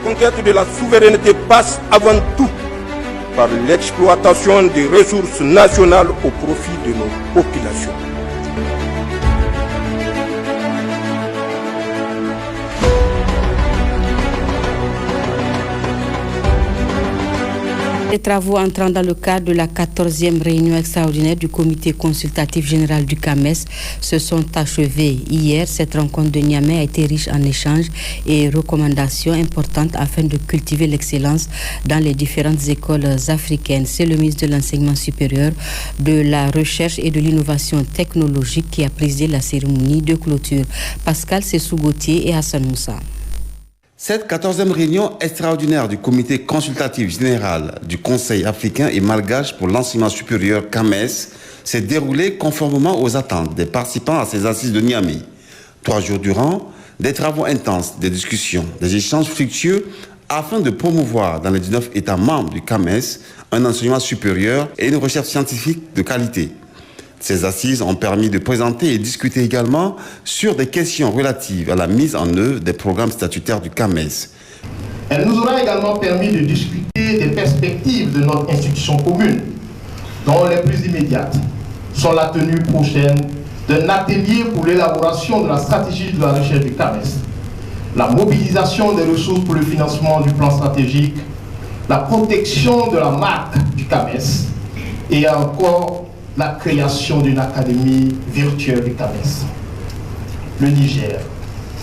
conquête de la souveraineté passe avant tout par l'exploitation des ressources nationales au profit de nos populations. Les travaux entrant dans le cadre de la 14e réunion extraordinaire du comité consultatif général du CAMES se sont achevés hier. Cette rencontre de Niamey a été riche en échanges et recommandations importantes afin de cultiver l'excellence dans les différentes écoles africaines. C'est le ministre de l'Enseignement supérieur, de la Recherche et de l'Innovation technologique qui a présidé la cérémonie de clôture. Pascal Sessou-Gauthier et Hassan Moussa. Cette 14e réunion extraordinaire du comité consultatif général du Conseil africain et malgache pour l'enseignement supérieur CAMES s'est déroulée conformément aux attentes des participants à ces assises de Niamey. 3 jours durant, des travaux intenses, des discussions, des échanges fructueux afin de promouvoir dans les 19 États membres du CAMES un enseignement supérieur et une recherche scientifique de qualité. Ces assises ont permis de présenter et discuter également sur des questions relatives à la mise en œuvre des programmes statutaires du CAMES. Elle nous aura également permis de discuter des perspectives de notre institution commune, dont les plus immédiates sont la tenue prochaine d'un atelier pour l'élaboration de la stratégie de la recherche du CAMES, la mobilisation des ressources pour le financement du plan stratégique, la protection de la marque du CAMES et encore la création d'une académie virtuelle du CAMES. Le Niger,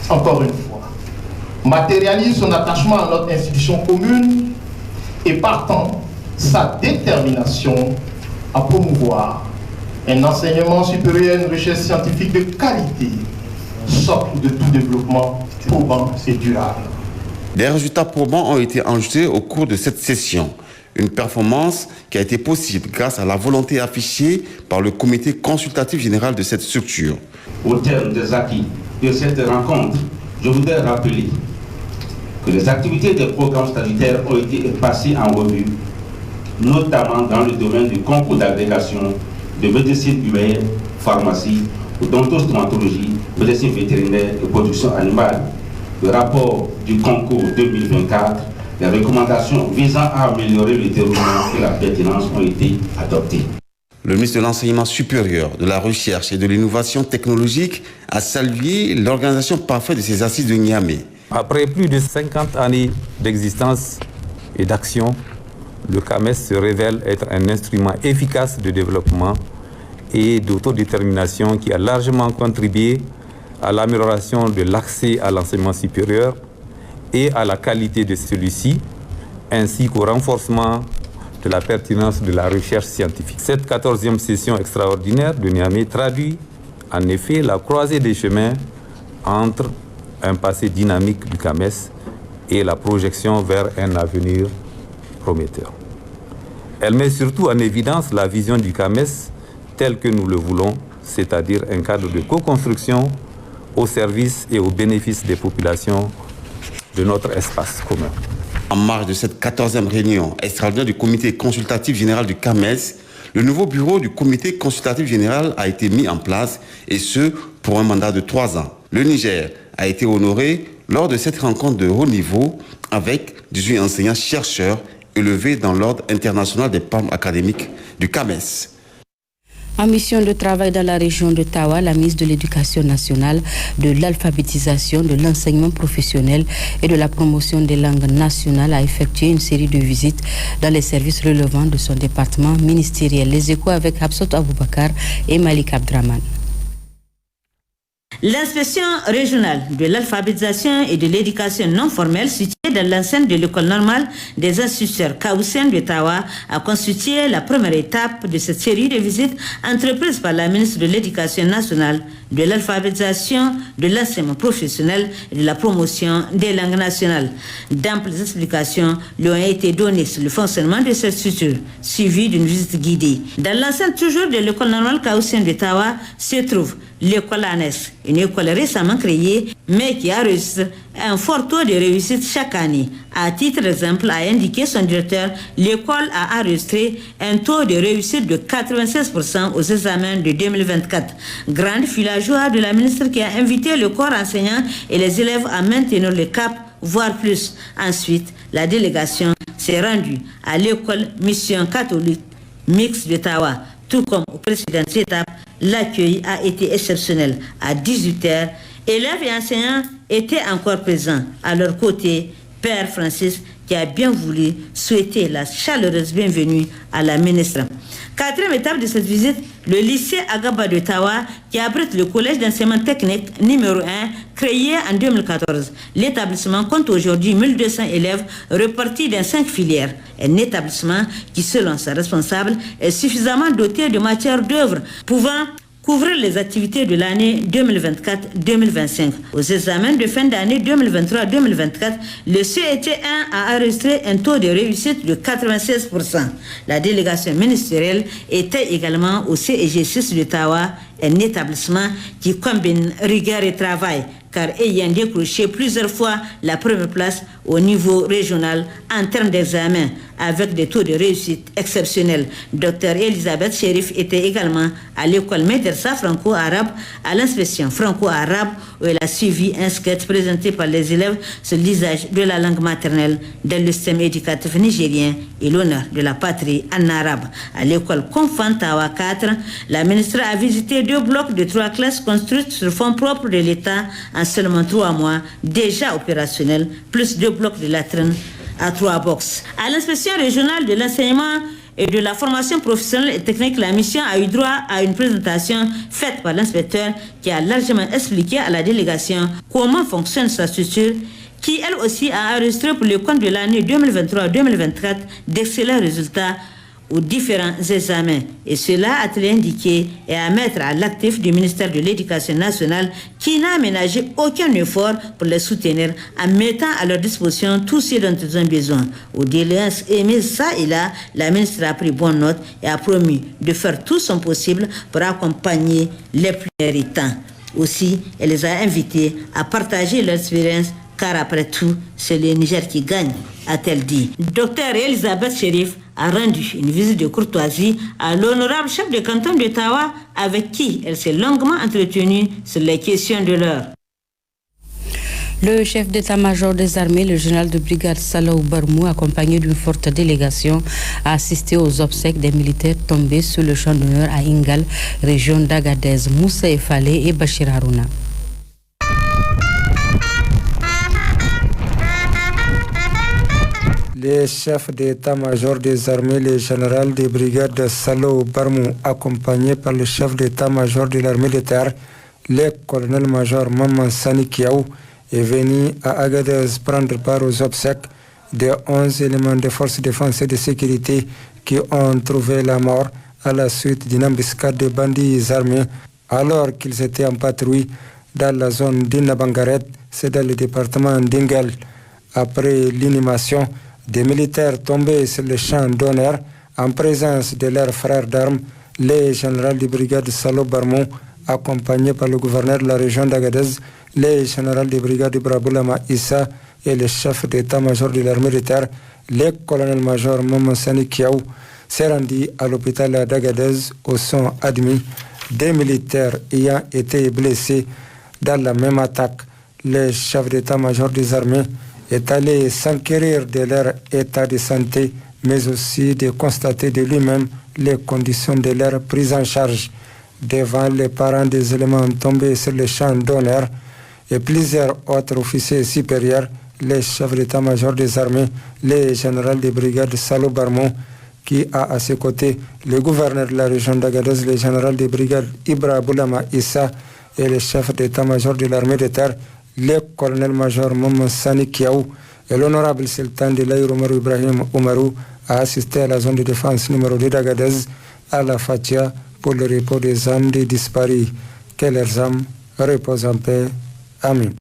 encore une fois, matérialise son attachement à notre institution commune et partant sa détermination à promouvoir un enseignement supérieur et une recherche scientifique de qualité, socle de tout développement probant et durable. Des résultats probants ont été enregistrés au cours de cette session. Une performance qui a été possible grâce à la volonté affichée par le comité consultatif général de cette structure. Au terme des acquis de cette rencontre, je voudrais rappeler que les activités des programmes statutaires ont été passées en revue, notamment dans le domaine du concours d'agrégation de médecine humaine, pharmacie, odontostomatologie, médecine vétérinaire et production animale, le rapport du concours 2024. Les recommandations visant à améliorer le déroulement et la pertinence ont été adoptées. Le ministre de l'Enseignement supérieur, de la Recherche et de l'Innovation technologique a salué l'organisation parfaite de ces assises de Niamey. Après plus de 50 années d'existence et d'action, le CAMES se révèle être un instrument efficace de développement et d'autodétermination qui a largement contribué à l'amélioration de l'accès à l'enseignement supérieur et à la qualité de celui-ci, ainsi qu'au renforcement de la pertinence de la recherche scientifique. Cette 14e session extraordinaire de Niamey traduit en effet la croisée des chemins entre un passé dynamique du CAMES et la projection vers un avenir prometteur. Elle met surtout en évidence la vision du CAMES telle que nous le voulons, c'est-à-dire un cadre de co-construction au service et au bénéfice des populations de notre espace commun. En marge de cette 14e réunion extraordinaire du comité consultatif général du CAMES, le nouveau bureau du comité consultatif général a été mis en place, et ce, pour un mandat de 3 ans. Le Niger a été honoré lors de cette rencontre de haut niveau avec 18 enseignants-chercheurs élevés dans l'ordre international des palmes académiques du CAMES. En mission de travail dans la région de Tawa, la ministre de l'Éducation nationale, de l'alphabétisation, de l'enseignement professionnel et de la promotion des langues nationales a effectué une série de visites dans les services relevant de son département ministériel. Les Échos avec Habsot Aboubakar et Malik Abdraman. L'inspection régionale de l'alphabétisation et de l'éducation non formelle située dans l'enceinte de l'école normale des instituteurs Kaoussen de Tawa a constitué la première étape de cette série de visites entreprises par la ministre de l'Éducation nationale, de l'alphabétisation, de l'enseignement professionnel et de la promotion des langues nationales. D'amples explications lui ont été données sur le fonctionnement de cette structure, suivie d'une visite guidée. Dans l'enceinte toujours de l'école normale Kaoussen de Tawa se trouve l'école ANES, une école récemment créée, mais qui enregistre un fort taux de réussite chaque année. À titre d'exemple, a indiqué son directeur, l'école a enregistré un taux de réussite de 96% aux examens de 2024. Grande fut la joie de la ministre qui a invité le corps enseignant et les élèves à maintenir le cap voire plus. Ensuite, la délégation s'est rendue à l'école Mission catholique mixte de Tawa. Tout comme aux précédentes étapes, l'accueil a été exceptionnel. À 18h, élèves et enseignants étaient encore présents. À leur côté, Père Francis, qui a bien voulu souhaiter la chaleureuse bienvenue à la ministre. Quatrième étape de cette visite, le lycée Agaba de Tawa, qui abrite le collège d'enseignement technique numéro 1, créé en 2014. L'établissement compte aujourd'hui 1200 élèves repartis dans 5 filières. Un établissement qui, selon sa responsable, est suffisamment doté de matières d'œuvre pouvant couvrir les activités de l'année 2024-2025. Aux examens de fin d'année 2023-2024, le CET1 a enregistré un taux de réussite de 96%. La délégation ministérielle était également au CEG6 de Tawa, un établissement qui combine rigueur et travail, car ayant décroché plusieurs fois la première place au niveau régional en termes d'examen, avec des taux de réussite exceptionnels. Dr Elisabeth Chérif était également à l'école Médersa franco-arabe, à l'inspection franco-arabe, où elle a suivi un sketch présenté par les élèves sur l'usage de la langue maternelle dans le système éducatif nigérien et l'honneur de la patrie en arabe. À l'école Confan Tawa 4, la ministre a visité 2 blocs de 3 classes construites sur fonds propres de l'État en seulement 3 mois, déjà opérationnels, plus 2 blocs de latrines à 3 boxes. À l'inspection régionale de l'enseignement et de la formation professionnelle et technique, la mission a eu droit à une présentation faite par l'inspecteur qui a largement expliqué à la délégation comment fonctionne sa structure, qui elle aussi a enregistré pour le compte de l'année 2023-2024 d'excellents résultats aux différents examens. Et cela a-t-il indiqué et à mettre à l'actif du ministère de l'Éducation nationale qui n'a ménagé aucun effort pour les soutenir en mettant à leur disposition tout ce dont ils ont besoin. Aux déléances émises ça et là, la ministre a pris bonne note et a promis de faire tout son possible pour accompagner les plus méritants. Aussi, elle les a invités à partager leur expérience, car après tout, c'est le Niger qui gagne, a-t-elle dit. Dr Elisabeth Chérif a rendu une visite de courtoisie à l'honorable chef de canton de Tawa, avec qui elle s'est longuement entretenue sur les questions de l'heure. Le chef d'état-major des armées, le général de brigade Salou Barmou, accompagné d'une forte délégation, a assisté aux obsèques des militaires tombés sur le champ d'honneur à Ingal, région d'Agadez. Moussa Efale et Bachir Harouna. Le chef d'état-major des armées, le général de brigade Salou Barmou, accompagné par le chef d'état-major de l'armée de terre, le colonel-major Maman Sani Kiaou, est venu à Agadez prendre part aux obsèques de 11 éléments de forces de défense et de sécurité qui ont trouvé la mort à la suite d'une embuscade de bandits armés alors qu'ils étaient en patrouille dans la zone d'Inabangaret, c'est dans le département d'Ingal. Après l'inhumation, des militaires tombés sur le champ d'honneur en présence de leurs frères d'armes, le général de brigade Salou Barmou, accompagné par le gouverneur de la région d'Agadez, le général de brigade Ibraboulama Issa et le chef d'état-major de l'armée de terre, le colonel-major Maman Sani Kiaou, s'est rendu à l'hôpital d'Agadez où sont admis des militaires ayant été blessés dans la même attaque. Le chef d'état-major des armées est allé s'enquérir de leur état de santé, mais aussi de constater de lui-même les conditions de leur prise en charge. Devant les parents des éléments tombés sur le champ d'honneur et plusieurs autres officiers supérieurs, le chef d'état-major des armées, le général de brigade Salou Barmou, qui a à ses côtés le gouverneur de la région d'Agadez, le général de brigade Ibra Boulama Issa et le chef d'état-major de l'armée de terre, le colonel-major Maman Sani Kiaou et l'honorable sultan de l'Aïr Omarou Ibrahim Oumarou a assisté à la zone de défense numéro 2 d'Agadez à la Fatia pour le repos des âmes des disparus. Que leurs âmes reposent en paix. Amen.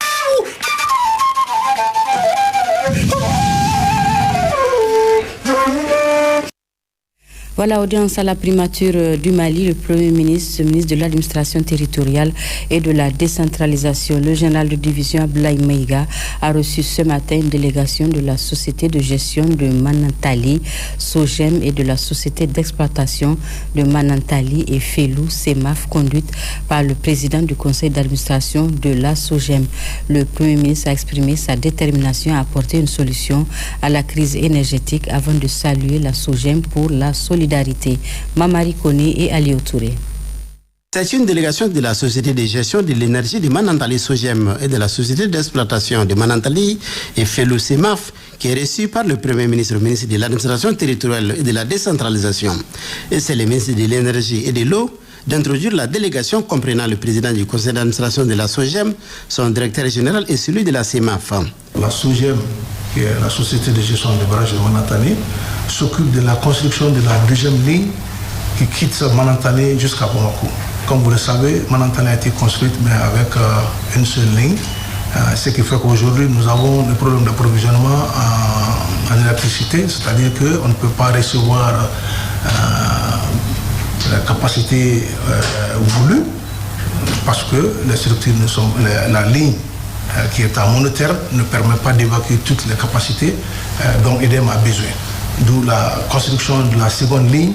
Voilà, audience à la primature du Mali, le Premier ministre, le ministre de l'administration territoriale et de la décentralisation, le général de division Abdoulaye Maïga, a reçu ce matin une délégation de la société de gestion de Manantali, Sogem, et de la société d'exploitation de Manantali et Felou, CEMAF, conduite par le président du conseil d'administration de la Sogem. Le Premier ministre a exprimé sa détermination à apporter une solution à la crise énergétique avant de saluer la Sogem pour la solidarité. Mamari Kone et Alio Touré. C'est une délégation de la Société de gestion de l'énergie de Manantali Sogem et de la Société d'exploitation de Manantali et Felou CEMAF qui est reçue par le Premier ministre, le ministre de l'administration territoriale et de la décentralisation. Et c'est le ministre de l'énergie et de l'eau d'introduire la délégation comprenant le président du conseil d'administration de la Sogem, son directeur général et celui de la CEMAF. La Sogem, qui est la Société de gestion des barrages de Manantali, s'occupe de la construction de la deuxième ligne qui quitte Manantali jusqu'à Bamako. Comme vous le savez, Manantali a été construite mais avec une seule ligne, ce qui fait qu'aujourd'hui nous avons des problèmes d'approvisionnement en électricité, c'est-à-dire qu'on ne peut pas recevoir la capacité voulue parce que les structures ne sont, la ligne qui est en monotherme ne permet pas d'évacuer toutes les capacités dont IDEM a besoin. D'où la construction de la seconde ligne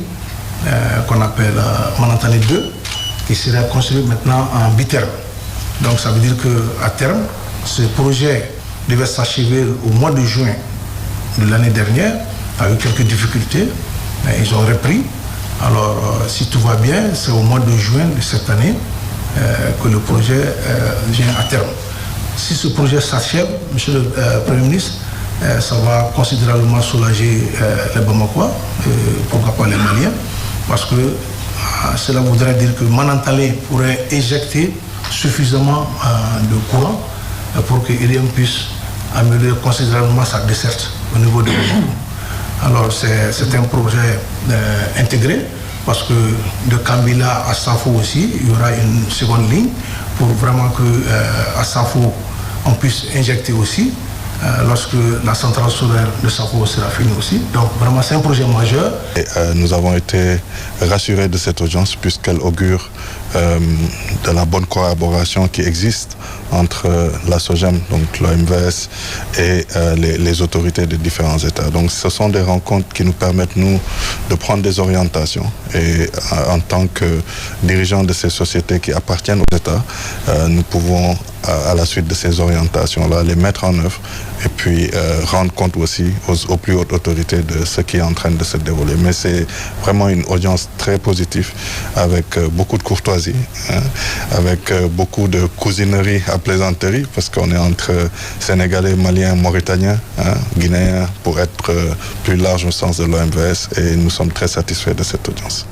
qu'on appelle Manantali 2 qui sera construite maintenant en biterme. Donc ça veut dire qu'à terme, ce projet devait s'achever au mois de juin de l'année dernière avec quelques difficultés. Mais ils ont repris. Alors si tout va bien, c'est au mois de juin de cette année que le projet vient à terme. Si ce projet s'achève, Monsieur le Premier ministre, ça va considérablement soulager les Bamakois, pourquoi pas les Maliens, parce que cela voudrait dire que Manantali pourrait éjecter suffisamment de courant pour que l'IDEM puisse améliorer considérablement sa desserte au niveau de Bamako. Alors c'est un projet intégré, parce que de Kambila à Safo aussi, il y aura une seconde ligne pour vraiment que à Safo on puisse injecter aussi lorsque la centrale solaire de Safo sera finie aussi. Donc vraiment c'est un projet majeur. Et, nous avons été rassurés de cette audience puisqu'elle augure de la bonne collaboration qui existe entre la Sogem, donc l'OMVS et les autorités des différents États. Donc ce sont des rencontres qui nous permettent, nous, de prendre des orientations. Et en tant que dirigeants de ces sociétés qui appartiennent aux États, nous pouvons, à la suite de ces orientations-là, les mettre en œuvre et puis rendre compte aussi aux plus hautes autorités de ce qui est en train de se dérouler. Mais c'est vraiment une audience très positive, avec beaucoup de courtoisie, avec beaucoup de cousinerie à plaisanterie, parce qu'on est entre Sénégalais, Maliens, Mauritaniens, Guinéens, pour être plus large au sens de l'OMVS, et nous sommes très satisfaits de cette audience.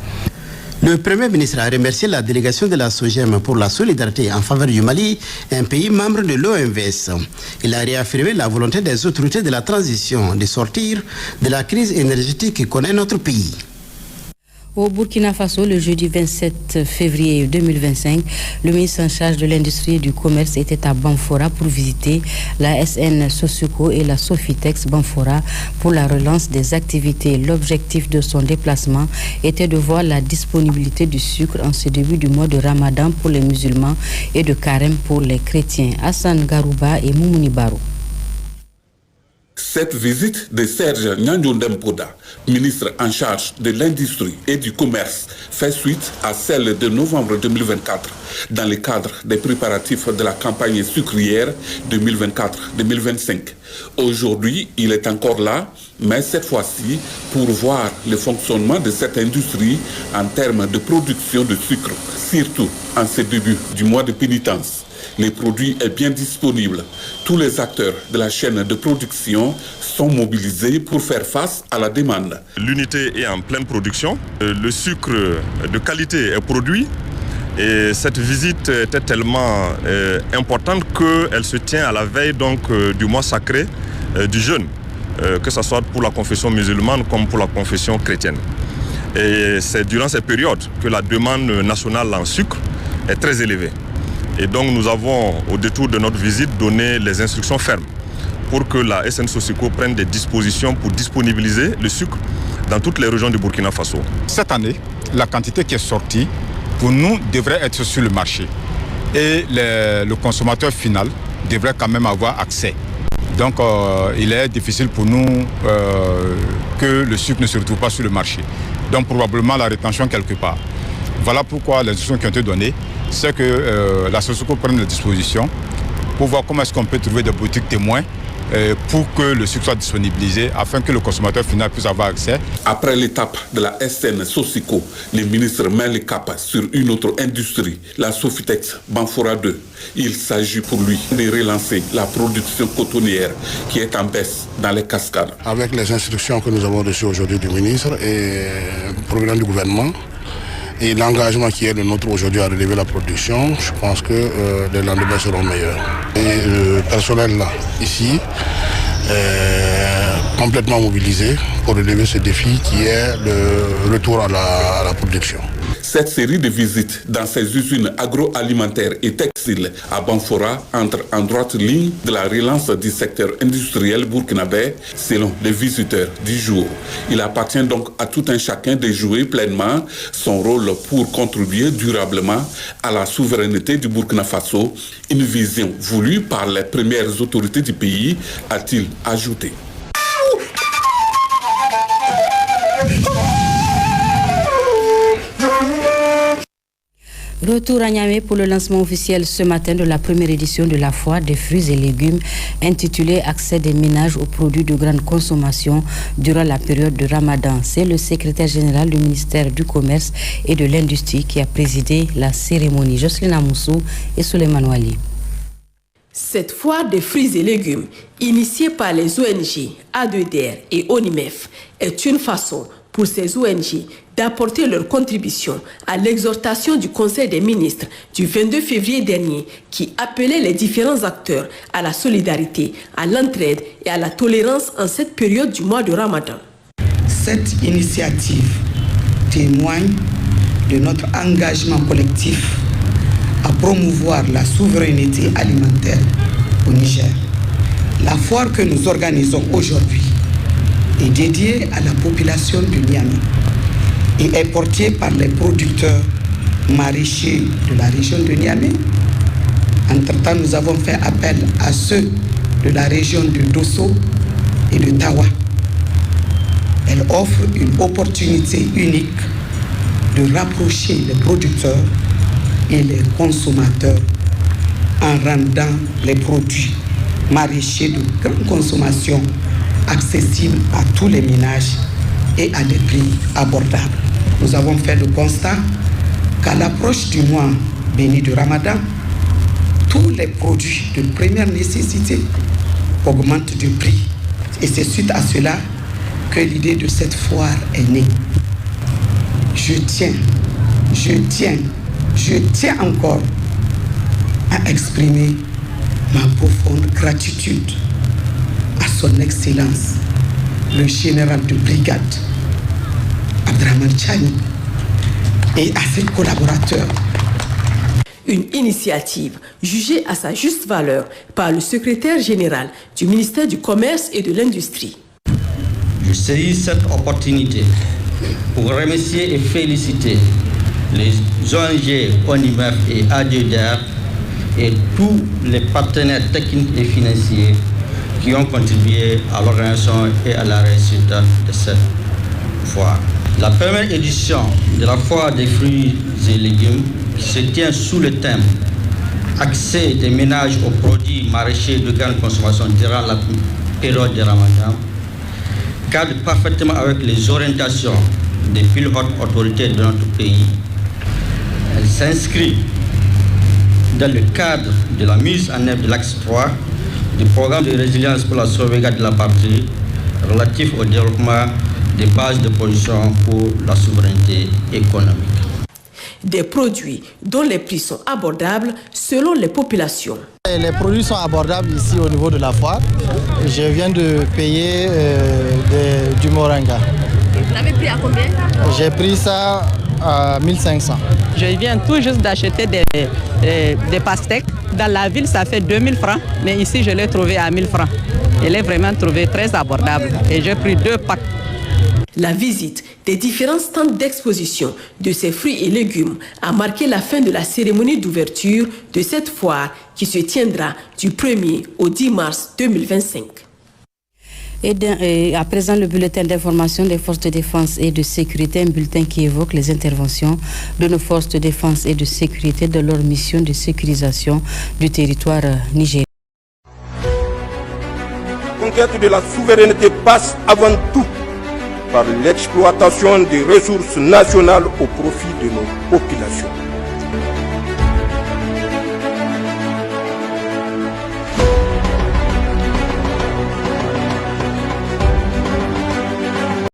Le Premier ministre a remercié la délégation de la Sogem pour la solidarité en faveur du Mali, un pays membre de l'OMVS. Il a réaffirmé la volonté des autorités de la transition de sortir de la crise énergétique que connaît notre pays. Au Burkina Faso, le jeudi 27 février 2025, le ministre en charge de l'industrie et du commerce était à Banfora pour visiter la SN Sosuco et la Sofitex Banfora pour la relance des activités. L'objectif de son déplacement était de voir la disponibilité du sucre en ce début du mois de Ramadan pour les musulmans et de Carême pour les chrétiens. Hassan Garouba et Moumouni Barou. Cette visite de Serge Nyandjondempoda, ministre en charge de l'industrie et du commerce, fait suite à celle de novembre 2024 dans le cadre des préparatifs de la campagne sucrière 2024-2025. Aujourd'hui, il est encore là, mais cette fois-ci pour voir le fonctionnement de cette industrie en termes de production de sucre, surtout en ce début du mois de pénitence. Les produits sont bien disponibles. Tous les acteurs de la chaîne de production sont mobilisés pour faire face à la demande. L'unité est en pleine production. Le sucre de qualité est produit. Et cette visite était tellement importante qu'elle se tient à la veille du mois sacré du jeûne, que ce soit pour la confession musulmane comme pour la confession chrétienne. Et c'est durant ces périodes que la demande nationale en sucre est très élevée. Et donc nous avons, au détour de notre visite, donné les instructions fermes pour que la SN Sosuco prenne des dispositions pour disponibiliser le sucre dans toutes les régions du Burkina Faso. Cette année, la quantité qui est sortie, pour nous, devrait être sur le marché. Et le consommateur final devrait quand même avoir accès. Donc, il est difficile pour nous que le sucre ne se retrouve pas sur le marché. Donc, probablement la rétention quelque part. Voilà pourquoi les instructions qui ont été données, c'est que la SOSOCO prenne les dispositions pour voir comment est-ce qu'on peut trouver des boutiques témoins pour que le sucre soit disponibilisé afin que le consommateur final puisse avoir accès. Après l'étape de la SN Sosico, le ministre met le cap sur une autre industrie, la Sofitex Banfora 2. Il s'agit pour lui de relancer la production cotonnière qui est en baisse dans les cascades. Avec les instructions que nous avons reçues aujourd'hui du ministre et provenant du gouvernement, et l'engagement qui est le nôtre aujourd'hui à relever la production, je pense que les lendemains seront meilleurs. Et le personnel là, ici, est complètement mobilisé pour relever ce défi qui est le retour à la production. Cette série de visites dans ces usines agroalimentaires et textiles à Banfora entre en droite ligne de la relance du secteur industriel burkinabé selon les visiteurs du jour. Il appartient donc à tout un chacun de jouer pleinement son rôle pour contribuer durablement à la souveraineté du Burkina Faso, une vision voulue par les premières autorités du pays, a-t-il ajouté. Retour à Niamey pour le lancement officiel ce matin de la première édition de la foire des fruits et légumes intitulée Accès des ménages aux produits de grande consommation durant la période de Ramadan. C'est le secrétaire général du ministère du Commerce et de l'Industrie qui a présidé la cérémonie. Jocelyne Amoussou et Souleymane Wali. Cette foire des fruits et légumes, initiée par les ONG ADEDER et ONIMEF, est une façon pour ces ONG d'apporter leur contribution à l'exhortation du Conseil des ministres du 22 février dernier qui appelait les différents acteurs à la solidarité, à l'entraide et à la tolérance en cette période du mois de Ramadan. Cette initiative témoigne de notre engagement collectif à promouvoir la souveraineté alimentaire au Niger. La foire que nous organisons aujourd'hui est dédiée à la population du Niamey et est portée par les producteurs maraîchers de la région de Niamey. Entre-temps, nous avons fait appel à ceux de la région de Dosso et de Tawa. Elle offre une opportunité unique de rapprocher les producteurs et les consommateurs en rendant les produits maraîchers de grande consommation accessibles à tous les ménages et à des prix abordables. Nous avons fait le constat qu'à l'approche du mois béni de Ramadan, tous les produits de première nécessité augmentent de prix. Et c'est suite à cela que l'idée de cette foire est née. Je tiens encore à exprimer ma profonde gratitude à son Excellence, le général de brigade, Abdraman Chani, et à ses collaborateurs. Une initiative jugée à sa juste valeur par le secrétaire général du ministère du Commerce et de l'Industrie. Je saisis cette opportunité pour remercier et féliciter les ONG ONIMEF et ADEDER et tous les partenaires techniques et financiers qui ont contribué à l'organisation et à la réussite de cette foire. La première édition de la foire des fruits et légumes qui se tient sous le thème Accès des ménages aux produits maraîchers de grande consommation durant la période de Ramadan cadre parfaitement avec les orientations des plus hautes autorités de notre pays. Elle s'inscrit dans le cadre de la mise en œuvre de l'axe 3 du programme de résilience pour la sauvegarde de la patrie relatif au développement des bases de production pour la souveraineté économique. Des produits dont les prix sont abordables selon les populations. Les produits sont abordables ici au niveau de la foire. Je viens de payer du moringa. Vous l'avez pris à combien? J'ai pris ça à 1500. Je viens tout juste d'acheter des pastèques. Dans la ville, ça fait 2000 francs, mais ici, je l'ai trouvé à 1000 francs. Je l'ai vraiment trouvé très abordable et j'ai pris 2 packs. La visite des différents stands d'exposition de ces fruits et légumes a marqué la fin de la cérémonie d'ouverture de cette foire qui se tiendra du 1er au 10 mars 2025. Et à présent, le bulletin d'information des forces de défense et de sécurité, un bulletin qui évoque les interventions de nos forces de défense et de sécurité de leur mission de sécurisation du territoire nigérien. La conquête de la souveraineté passe avant tout par l'exploitation des ressources nationales au profit de nos populations.